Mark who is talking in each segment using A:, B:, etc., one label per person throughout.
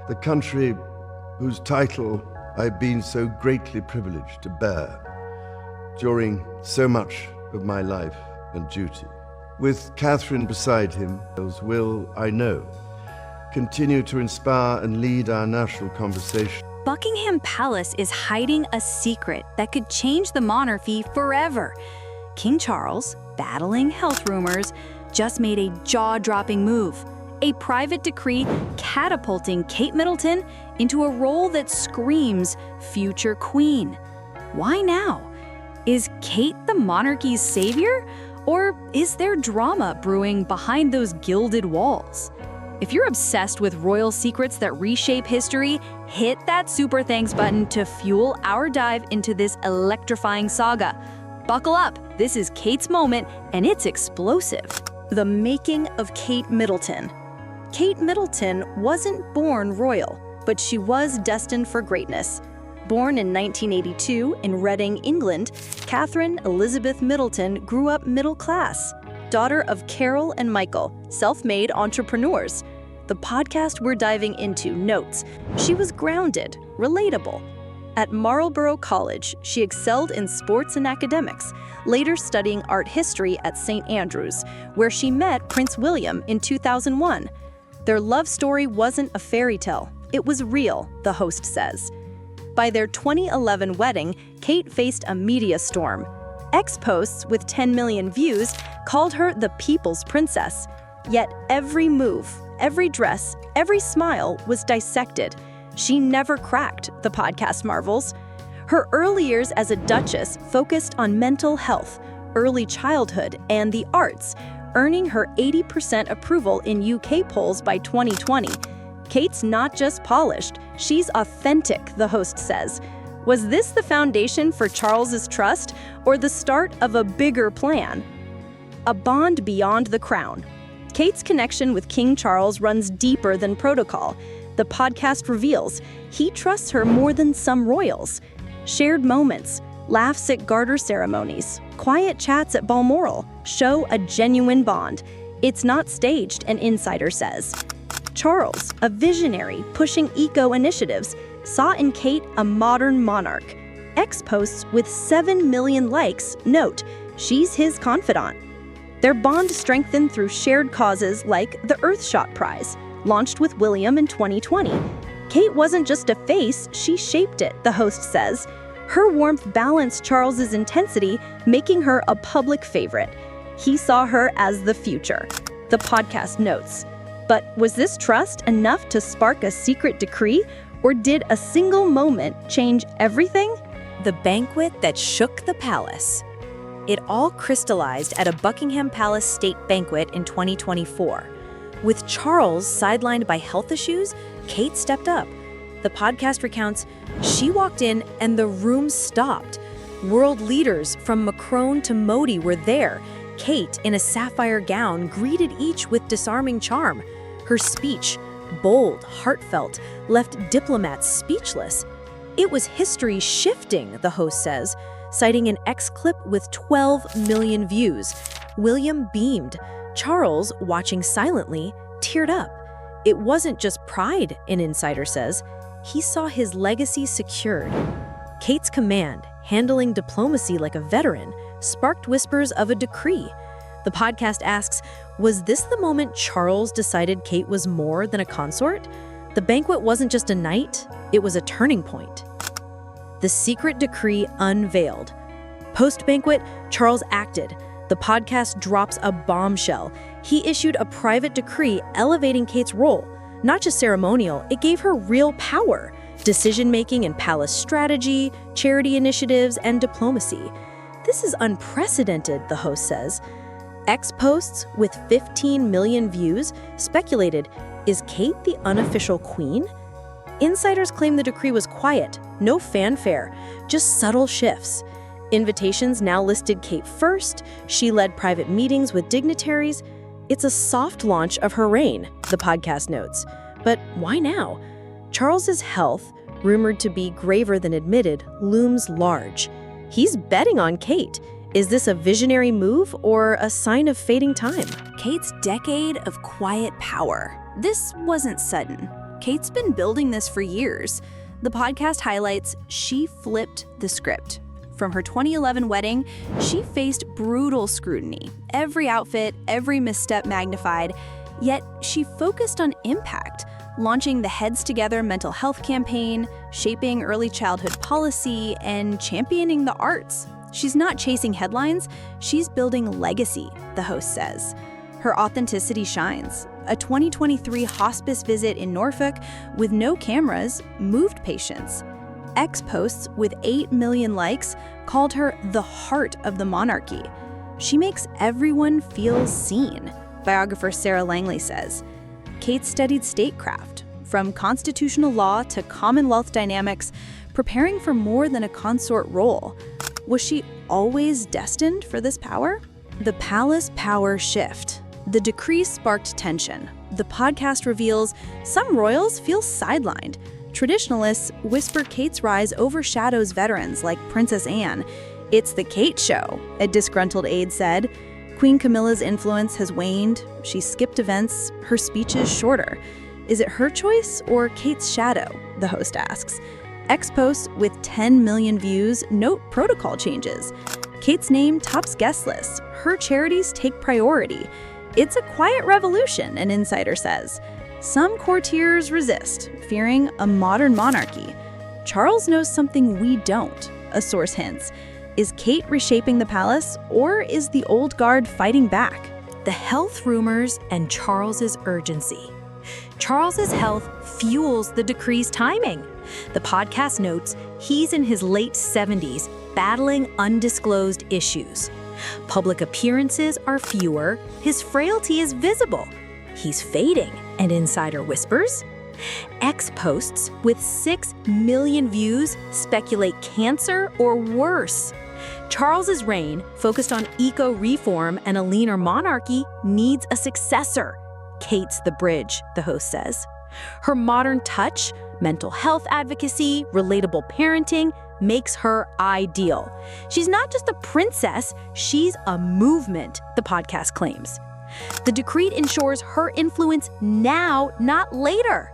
A: the country whose title I've been so greatly privileged to bear during so much of my life and duty. With Catherine beside him, will, I know, continue to inspire and lead our national conversation.
B: Buckingham Palace is hiding a secret that could change the monarchy forever. King Charles, battling health rumors, just made a jaw-dropping move. A private decree catapulting Kate Middleton into a role that screams future queen. Why now? Is Kate the monarchy's savior? Or is there drama brewing behind those gilded walls? If you're obsessed with royal secrets that reshape history, hit that super thanks button to fuel our dive into this electrifying saga. Buckle up, this is Kate's moment, and it's explosive. The making of Kate Middleton. Kate Middleton wasn't born royal, but she was destined for greatness. Born in 1982 in Reading, England, Catherine Elizabeth Middleton grew up middle class. Daughter of Carol and Michael, self-made entrepreneurs. The podcast we're diving into notes she was grounded, relatable. At Marlborough College, she excelled in sports and academics, later studying art history at St. Andrews, where she met Prince William in 2001. Their love story wasn't a fairy tale, it was real, the host says. By their 2011 wedding, Kate faced a media storm. Ex-posts with 10 million views called her the people's princess. Yet every move, every dress, every smile was dissected. She never cracked, the podcast marvels. Her early years as a duchess focused on mental health, early childhood, and the arts, earning her 80% approval in UK polls by 2020. Kate's not just polished, she's authentic, the host says. Was this the foundation for Charles's trust, or the start of a bigger plan? A bond beyond the crown. Kate's connection with King Charles runs deeper than protocol. The podcast reveals he trusts her more than some royals. Shared moments, laughs at garter ceremonies, quiet chats at Balmoral show a genuine bond. It's not staged, an insider says. Charles, a visionary pushing eco-initiatives, saw in Kate a modern monarch. Ex-posts with 7 million likes note she's his confidant. Their bond strengthened through shared causes like the Earthshot Prize, launched with William in 2020. Kate wasn't just a face, she shaped it, the host says. Her warmth balanced Charles's intensity, making her a public favorite. He saw her as the future, the podcast notes. But was this trust enough to spark a secret decree, or did a single moment change everything?
C: The banquet that shook the palace. It all crystallized at a Buckingham Palace state banquet in 2024. With Charles sidelined by health issues, Kate stepped up. The podcast recounts, she walked in and the room stopped. World leaders from Macron to Modi were there. Kate, in a sapphire gown, greeted each with disarming charm. Her speech, bold, heartfelt, left diplomats speechless. It was history shifting, the host says, citing an X-clip with 12 million views. William beamed. Charles, watching silently, teared up. It wasn't just pride, an insider says. He saw his legacy secured. Kate's command, handling diplomacy like a veteran, sparked whispers of a decree. The podcast asks, was this the moment Charles decided Kate was more than a consort? The banquet wasn't just a night, it was a turning point. The secret decree unveiled. Post-banquet, Charles acted. The podcast drops a bombshell. He issued a private decree elevating Kate's role. Not just ceremonial, it gave her real power. Decision-making in palace strategy, charity initiatives, and diplomacy. This is unprecedented, the host says. Ex-posts with 15 million views speculated, is Kate the unofficial queen? Insiders claim the decree was quiet, no fanfare, just subtle shifts. Invitations now listed Kate first, she led private meetings with dignitaries. It's a soft launch of her reign, the podcast notes. But why now? Charles's health, rumored to be graver than admitted, looms large. He's betting on Kate. Is this a visionary move or a sign of fading time?
B: Kate's decade of quiet power. This wasn't sudden. Kate's been building this for years. The podcast highlights she flipped the script. From her 2011 wedding, she faced brutal scrutiny. Every outfit, every misstep magnified. Yet she focused on impact, launching the Heads Together mental health campaign, shaping early childhood policy, and championing the arts. She's not chasing headlines, she's building legacy, the host says. Her authenticity shines. A 2023 hospice visit in Norfolk with no cameras moved patients. X posts with 8 million likes called her the heart of the monarchy. She makes everyone feel seen, biographer Sarah Langley says. Kate studied statecraft, from constitutional law to Commonwealth dynamics, preparing for more than a consort role. Was she always destined for this power? The palace power shift. The decree sparked tension. The podcast reveals some royals feel sidelined. Traditionalists whisper Kate's rise overshadows veterans like Princess Anne. It's the Kate show, a disgruntled aide said. Queen Camilla's influence has waned. She skipped events, her speech is shorter. Is it her choice or Kate's shadow? The host asks. X posts with 10 million views note protocol changes. Kate's name tops guest lists. Her charities take priority. It's a quiet revolution, an insider says. Some courtiers resist, fearing a modern monarchy. Charles knows something we don't, a source hints. Is Kate reshaping the palace, or is the old guard fighting back?
C: The health rumors and Charles's urgency. Charles's health fuels the decree's timing. The podcast notes he's in his late 70s, battling undisclosed issues. Public appearances are fewer, his frailty is visible. He's fading, an insider whispers. X posts with 6 million views speculate cancer or worse. Charles's reign, focused on eco-reform and a leaner monarchy, needs a successor. Kate's the bridge, the host says. Her modern touch, mental health advocacy, relatable parenting, makes her ideal. She's not just a princess, she's a movement, the podcast claims. The decree ensures her influence now, not later.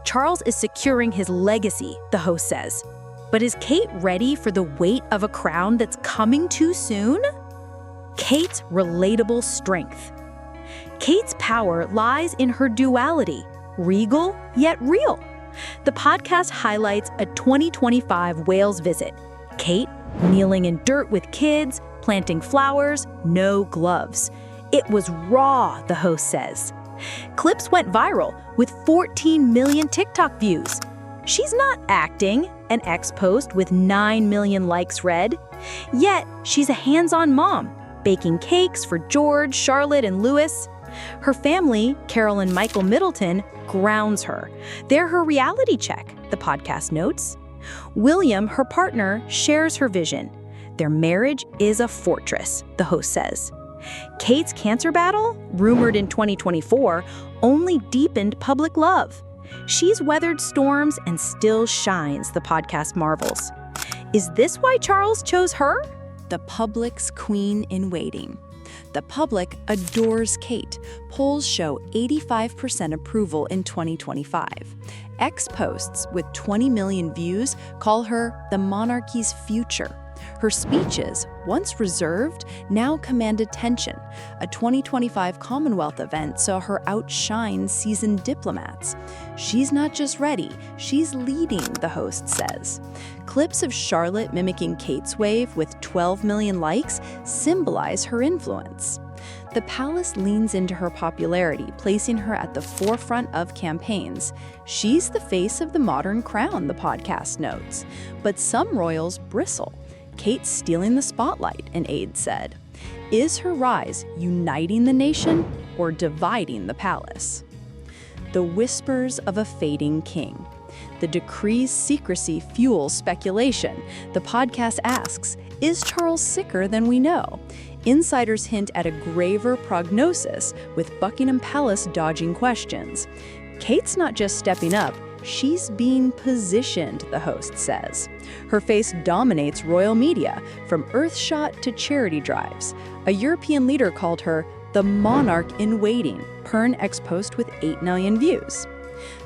C: Charles is securing his legacy, the host says. But is Kate ready for the weight of a crown that's coming too soon? Kate's relatable strength. Kate's power lies in her duality, regal yet real. The podcast highlights a 2025 Wales visit. Kate kneeling in dirt with kids, planting flowers, no gloves. It was raw, the host says. Clips went viral with 14 million TikTok views. She's not acting, an X post with 9 million likes read. Yet, she's a hands-on mom, baking cakes for George, Charlotte, and Louis. Her family, Carol and Michael Middleton, grounds her. They're her reality check, the podcast notes. William, her partner, shares her vision. Their marriage is a fortress, the host says. Kate's cancer battle, rumored in 2024, only deepened public love. She's weathered storms and still shines, the podcast marvels. Is this why Charles chose her?
B: The public's queen in waiting. The public adores Kate. Polls show 85% approval in 2025. X posts with 20 million views call her the monarchy's future. Her speeches, once reserved, now command attention. A 2025 Commonwealth event saw her outshine seasoned diplomats. She's not just ready, she's leading, the host says. Clips of Charlotte mimicking Kate's wave with 12 million likes symbolize her influence. The palace leans into her popularity, placing her at the forefront of campaigns. She's the face of the modern crown, the podcast notes. But some royals bristle. Kate's stealing the spotlight, an aide said. Is her rise uniting the nation or dividing the palace? The whispers of a fading king. The decree's secrecy fuels speculation. The podcast asks, is Charles sicker than we know? Insiders hint at a graver prognosis, with Buckingham Palace dodging questions. Kate's not just stepping up, she's being positioned, the host says. Her face dominates royal media, from Earthshot to charity drives. A European leader called her the monarch in waiting, per an X post with 8 million views.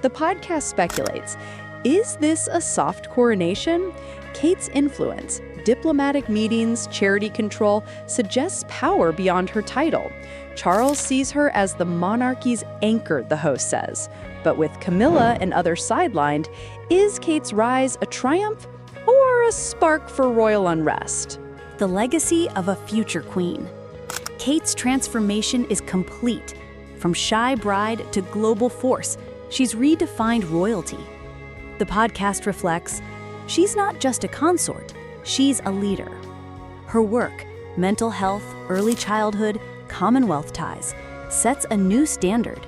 C: The podcast speculates, is this a soft coronation? Kate's influence, diplomatic meetings, charity control, suggests power beyond her title. Charles sees her as the monarchy's anchor, the host says. But with Camilla and others sidelined, is Kate's rise a triumph or a spark for royal unrest?
B: The legacy of a future queen. Kate's transformation is complete. From shy bride to global force, she's redefined royalty. The podcast reflects, she's not just a consort, she's a leader. Her work, mental health, early childhood, Commonwealth ties, sets a new standard.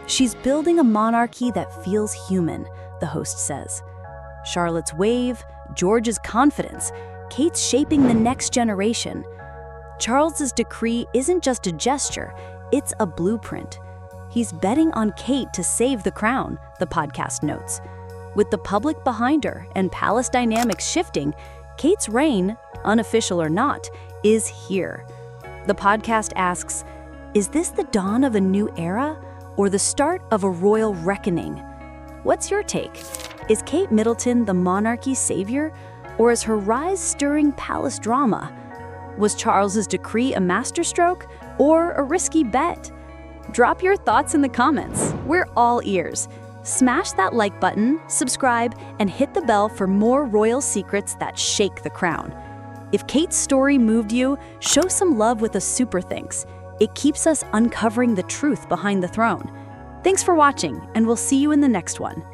B: She's building a monarchy that feels human, the host says. Charlotte's wave, George's confidence, Kate's shaping the next generation. Charles's decree isn't just a gesture, it's a blueprint. He's betting on Kate to save the crown, the podcast notes. With the public behind her and palace dynamics shifting, Kate's reign, unofficial or not, is here. The podcast asks, is this the dawn of a new era or the start of a royal reckoning? What's your take? Is Kate Middleton the monarchy's savior, or is her rise stirring palace drama? Was Charles's decree a masterstroke or a risky bet? Drop your thoughts in the comments. We're all ears. Smash that like button, subscribe, and hit the bell for more royal secrets that shake the crown. If Kate's story moved you, show some love with a super thanks. It keeps us uncovering the truth behind the throne. Thanks for watching, and we'll see you in the next one.